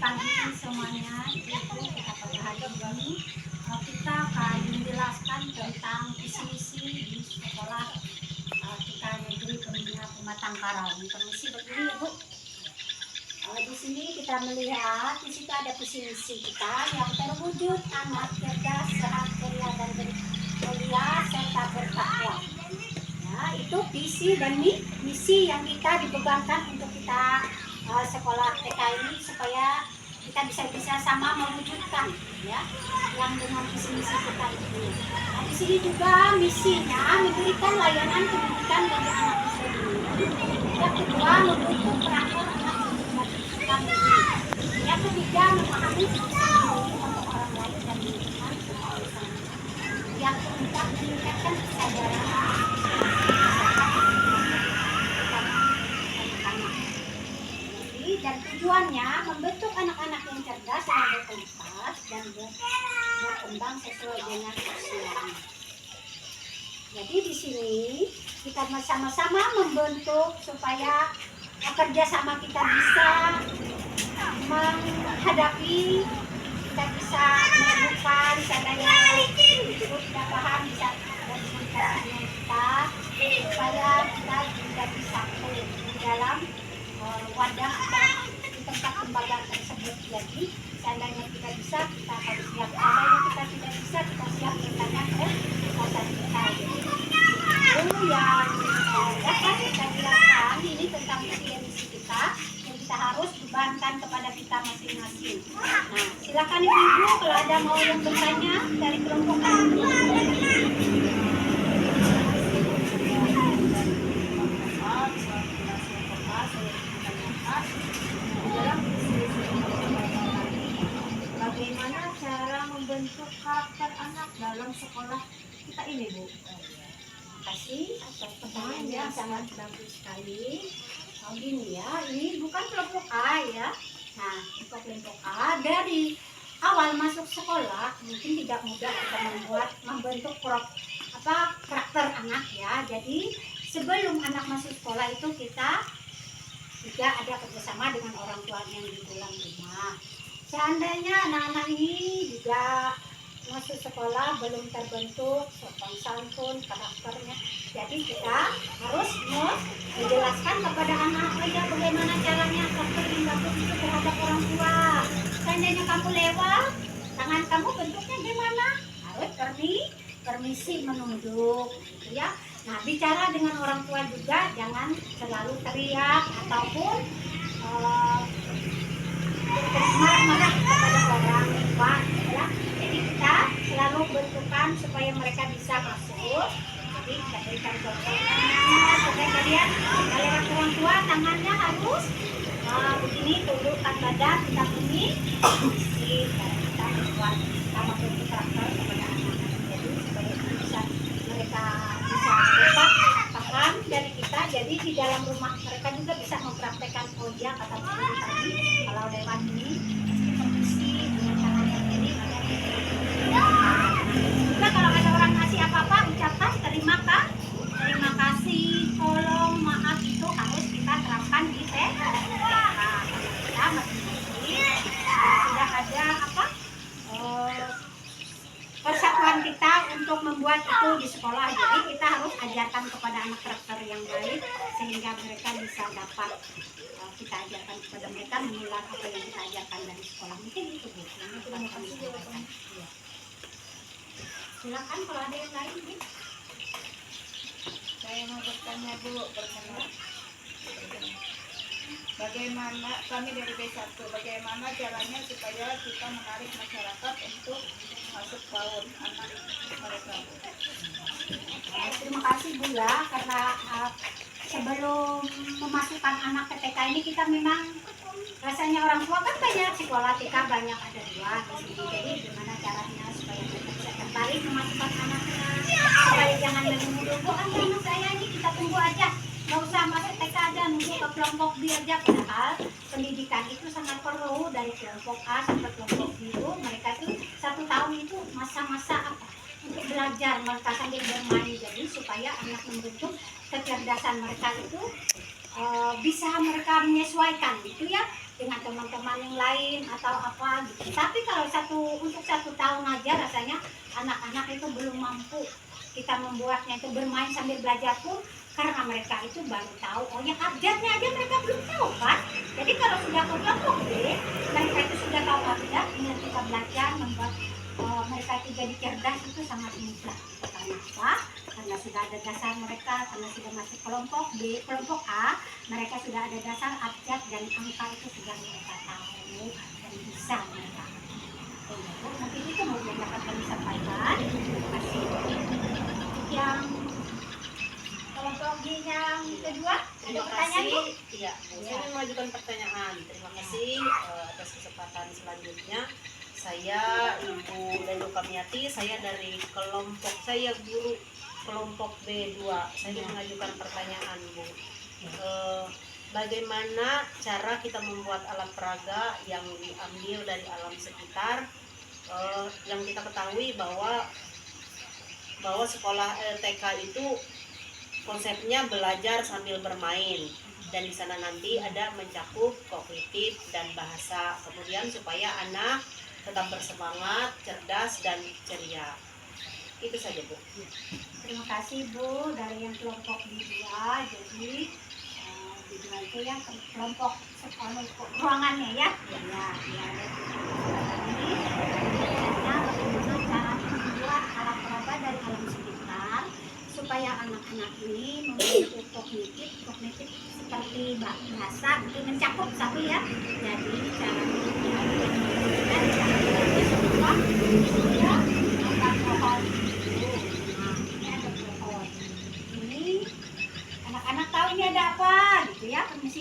pagi semuanya. Ibu kita pada hari ini kita akan menjelaskan tentang visi-misi di sekolah kita negeri Pembina Pematang Karang. Permisi berdiri ya Bu. Di sini kita melihat di situ ada visi-misi kita yang terwujud anak cerdas, sehat, ceria dan bermulia serta bertakwa. Ya, itu visi dan misi yang kita dipegangkan untuk kita sekolah TK ini supaya kita bisa sama mewujudkan ya yang dengan visi misi kita itu. Nah, di sini juga misinya memberikan layanan pendidikan bagi anak usia dini. Yang kedua membentuk karakter anak pendidikan negeri. Yang ketiga memahami sendiri untuk orang lain dan lingkungan serta usaha. Yang keempat meningkatkan kesadaran dan tujuannya membentuk anak-anak yang cerdas dan berkualitas dan berkembang sesuai dengan usianya. Jadi di sini kita sama-sama membentuk supaya kerjasama kita bisa menghadapi, kita bisa menemukan misalnya ibu tidak paham bisa berkomunikasi dengan kita supaya kita juga bisa di dalam wadah atau di tempat lembaga tersebut. Jadi seandainya kita bisa, kita harus siap. Seandainya kita tidak bisa, kita siap bertanya ke atasan kita. Itu yang dapat kita jelaskan ini tentang misi kita yang kita harus bebankan kepada kita masing-masing. Nah, silakan ibu-ibu kalau ada mau yang bertanya dari kelompok kami. Bagaimana cara membentuk karakter anak dalam sekolah kita ini, Bu? Terima kasih atas pertanyaan yang sangat bagus sekali. Gini ya, ini bukan kelompok A ya. Nah, untuk kelompok A dari awal masuk sekolah mungkin tidak mudah kita membentuk karakter anak ya. Jadi sebelum anak masuk sekolah itu kita juga ada kerjasama dengan orang tuanya di dalam rumah. Seandainya anak-anak ini juga masuk sekolah belum terbentuk sopan santun karakternya, jadi kita harus menjelaskan kepada anak bagaimana caranya karakter yang bagus itu terhadap orang tua. Seandainya kamu lewat, tangan kamu bentuknya gimana? Harus permisi menunduk, ya. Nah, bicara dengan orang tua juga jangan selalu teriak ataupun marah-marah kepada orang tua ya. Jadi kita selalu bentukkan supaya mereka bisa masuk. Jadi kita berikan contohnya supaya kalian lewat orang tua tangannya harus begini, tundukkan badan kita begini. Kita membuat sama bentuk karakter kepada anak-anak. Jadi supaya mereka bisa dapat paham dari kita. Jadi di dalam rumah mereka juga bisa mempraktekkan kata guru tadi kalau lewat ini permisi dengan tangan yang kiri juga kalau ada orang ngasih apa-apa ucapkan terima kasih, tolong, maaf itu harus kita terapkan di TK. Kita masing-masing sudah ada persatuan kita untuk membuat itu di sekolah. Jadi kita harus ajarkan kepada anak karakter yang baik sehingga mereka bisa dapat kita ajarkan kepada mereka menular apa yang kita ajarkan dari sekolah. Mungkin itu Bu. Ya. Silakan kalau ada yang lain Bu. Saya mau bertanya, Bu, bagaimana kami dari B1, bagaimana caranya supaya kita menarik masyarakat untuk masuk PAUD anak mereka? Terima kasih Bu ya, karena sebelum memasukkan anak ke TK ini kita memang rasanya orang tua kan banyak sekolah TK banyak ada 2 di sini. Jadi gimana caranya supaya mereka bisa tertarik memasukkan anaknya supaya jangan menunggu Bu, anak saya ini kita tunggu aja, nggak usah masuk TK aja, nunggu ke kelompok B aja. Padahal pendidikan itu sangat perlu dari kelompok A sampai kelompok B itu mereka itu 1 tahun itu masa-masa untuk belajar mereka sambil bermain. Jadi supaya anak membentuk kecerdasan mereka itu bisa mereka menyesuaikan gitu ya dengan teman-teman yang lain atau apa gitu. Tapi kalau untuk 1 tahun aja rasanya anak-anak itu belum mampu kita membuatnya itu bermain sambil belajar pun, karena mereka itu baru tahu, oh yang abjadnya aja mereka belum tahu kan. Jadi kalau sudah ke kelompok B, mereka itu sudah tahu abjad, dengan kita belajar membuat mereka itu jadi cerdas itu sangat mudah. Karena apa? Karena sudah ada dasar mereka, karena sudah masuk kelompok B, kelompok A, mereka sudah ada dasar abjad dan angka itu sudah mereka tahu dan bisa mereka. Mungkin itu yang dapat kami sampaikan. Terima kasih. Yang kelompok B yang kedua, ada Terima pertanyaan Bu? kasih. Iya, Bu. Saya ingin mengajukan pertanyaan. Terima kasih atas kesempatan selanjutnya. Saya Ibu Lelo Kamiati, saya dari kelompok, saya guru kelompok B2. Saya ingin mengajukan pertanyaan, Bu. Bagaimana cara kita membuat alat peraga yang diambil dari alam sekitar, yang kita ketahui bahwa sekolah TK itu konsepnya belajar sambil bermain, dan di sana nanti ada mencakup kognitif dan bahasa, kemudian supaya anak tetap bersemangat, cerdas dan ceria. Itu saja, Bu. Terima kasih Bu dari yang kelompok B2. Jadi B2 itu yang kelompok sekolah ruangannya ya. Ya, ya. Ini bagaimana cara membuat alat peraga dari alam sekitar supaya anak-anak ini memiliki kognitif seperti bahasa itu mencakup satu ya. Jadi cara ini anak-anak tahu ini ada apa gitu ya, permisi